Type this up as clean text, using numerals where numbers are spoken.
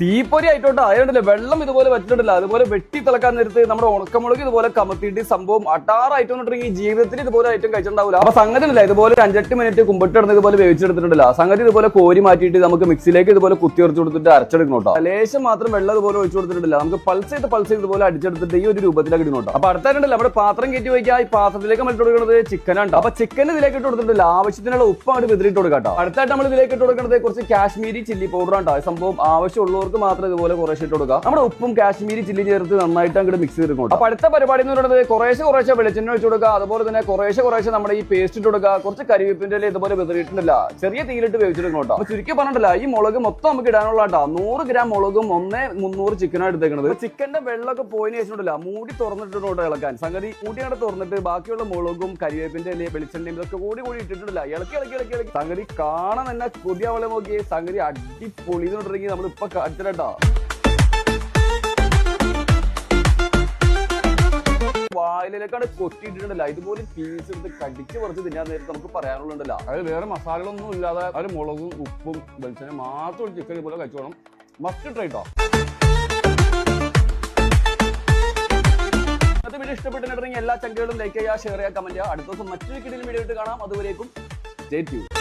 തീപ്പൊരി ആയിട്ടോട്ടോ ആയതുകൊണ്ടല്ലേ വെള്ളം ഇതുപോലെ വെച്ചിട്ടില്ല. അതുപോലെ വെട്ടി തിളക്കാൻ നേരത്ത് നമ്മുടെ ഉണക്കമുളക് ഇതുപോലെ കമത്തിയിട്ട് സംഭവം അട്ടാറായിട്ടുണ്ടെങ്കിൽ ഈ ജീവിതത്തിൽ ഇതുപോലെ ഐറ്റം കഴിച്ചിട്ടുണ്ടാവില്ല. അപ്പൊ സംഗതി ഇല്ല, ഇതുപോലെ 5-8 മിനിറ്റ് കുമ്പിട്ടിടുന്ന ഇതുപോലെ വേവിച്ചെടുത്തിട്ടുണ്ടല്ല. സംഗതി ഇതുപോലെ കോരി മാറ്റിയിട്ട് നമുക്ക് മിക്സിയിലേക്ക് ഇതുപോലെ കുത്തി ഉറച്ചു കൊടുത്തിട്ട് അരച്ചെടുക്കണം കേട്ടോ. ലേശം മാത്രം വെള്ളം ഇതുപോലെ ഒഴിച്ചു കൊടുത്തിട്ടില്ല. നമുക്ക് പൾസ് ചെയ്ത് ഇതുപോലെ അടിച്ചെടുത്തിട്ട് ഈ ഒരു രൂപത്തിലേക്ക് ഇടണം കേട്ടോ. അപ്പൊ അടുത്തായിട്ടുണ്ടല്ലോ നമ്മുടെ പാത്രം കയറ്റി വയ്ക്കുക. ഈ പാത്രത്തിലേക്ക് നമ്മൾ ഇട്ട് കൊടുക്കുന്നത് ചിക്കനാണ്. അപ്പൊ ചിക്കൻ ഇതിലേക്ക് ഇട്ട് കൊടുത്തിട്ടില്ല. ആവശ്യത്തിനുള്ള ഉപ്പ് അങ്ങോട്ട് വിതറിയിട്ട് കൊടുക്കാം കേട്ടോ. അടുത്തായിട്ട് നമ്മൾ ഇതിലേക്ക് ഇട്ട് കൊടുക്കുന്നത് കുറച്ച് കാശ്മീരി ചില്ലി പൗഡർ ആണ്. സംഭവം ആവശ്യമുള്ളവർക്ക് മാത്രം ഇതുപോലെ കുറേശ്ശെ ഇട്ട് കൊടുക്കുക. നമ്മുടെ ഉപ്പും കാശ്മീരി ചില്ലി ചേർത്ത് നന്നായിട്ട് അങ്ങോട്ട് മിക്സ് ചെയ്തിട്ടുണ്ട്. അപ്പൊ അടുത്ത പരിപാടി എന്ന് പറയുന്നത് കുറേശ്ശെ വെളിച്ചെണ്ണ ഒഴിച്ചു കൊടുക്കുക. അതുപോലെ തന്നെ കുറേശ്ശെ നമ്മുടെ ഈ പേസ്റ്റ് ഇട്ട് കൊടുക്കുക. കുറച്ച് കരിവേപ്പിന്റെ ഇതുപോലെ വിതറിയിട്ടുണ്ടല്ല, ചെറിയ തീയിലിട്ട് വേവിച്ചെടുക്കണം കേട്ടോ. അപ്പൊ ചുരുക്കി പറഞ്ഞിട്ടില്ല, ഈ മുളക് മൊത്തം നമുക്ക് ഇടാനുള്ള കേട്ടോ. 100 ഗ്രാം മുളകും 300 ചിക്കനാണ് എടുത്തേക്കുന്നത്. ചിക്കന്റെ വെള്ളമൊക്കെ പോയതിനു ശേഷം മൂടി തുറന്നിട്ടുണ്ട് ഇളക്കാൻ. സംഗതി കൂട്ടിയാണ് തുറന്നിട്ട് ബാക്കിയുള്ള മുളകും കരിവേപ്പിന്റെ വെളിച്ചെണ്ണയും ഇതൊക്കെ കൂടി ഇട്ടിട്ടില്ല. ഇളക്കി സംഗതി കാണാൻ തന്നെ പുതിയ അവളെ നോക്കി സംഗതി അടിപൊളി എന്നിട്ടുണ്ടെങ്കിൽ നമ്മൾ ഇപ്പൊ കാണിച്ചിട്ടോ. വായിലേക്കാണ് കൊത്തിയിട്ടിട്ടുണ്ടല്ല. ഇതുപോലെ പീസ് എടുത്ത് കടിച്ച് കുറച്ച് തിന്നാൻ നേരത്തെ നമുക്ക് പറയാനുള്ളതല്ല. അതായത് വേറെ മസാലകളൊന്നും ഇല്ലാതെ അതിൽ മുളകും ഉപ്പും വെളിച്ചെണ്ണ മാത്രം ചിക്കൻ ഇതുപോലെ കഴിച്ചോണം. മസ്റ്റ് ട്രൈ കേട്ടോ. ഇന്നത്തെ വീഡിയോ ഇഷ്ടപ്പെട്ടിട്ടുണ്ടെങ്കിൽ എല്ലാ ചങ്കുകളും ലൈക്ക് ചെയ്യുക, ഷെയർ ചെയ്യുക, കമന്റ് ചെയ്യുക. അടുത്ത ദിവസം മറ്റൊരു കിടിലൻ വീഡിയോ ആയിട്ട് കാണാം. അതുവരേക്കും സ്റ്റേ ട്യൂൺഡ്.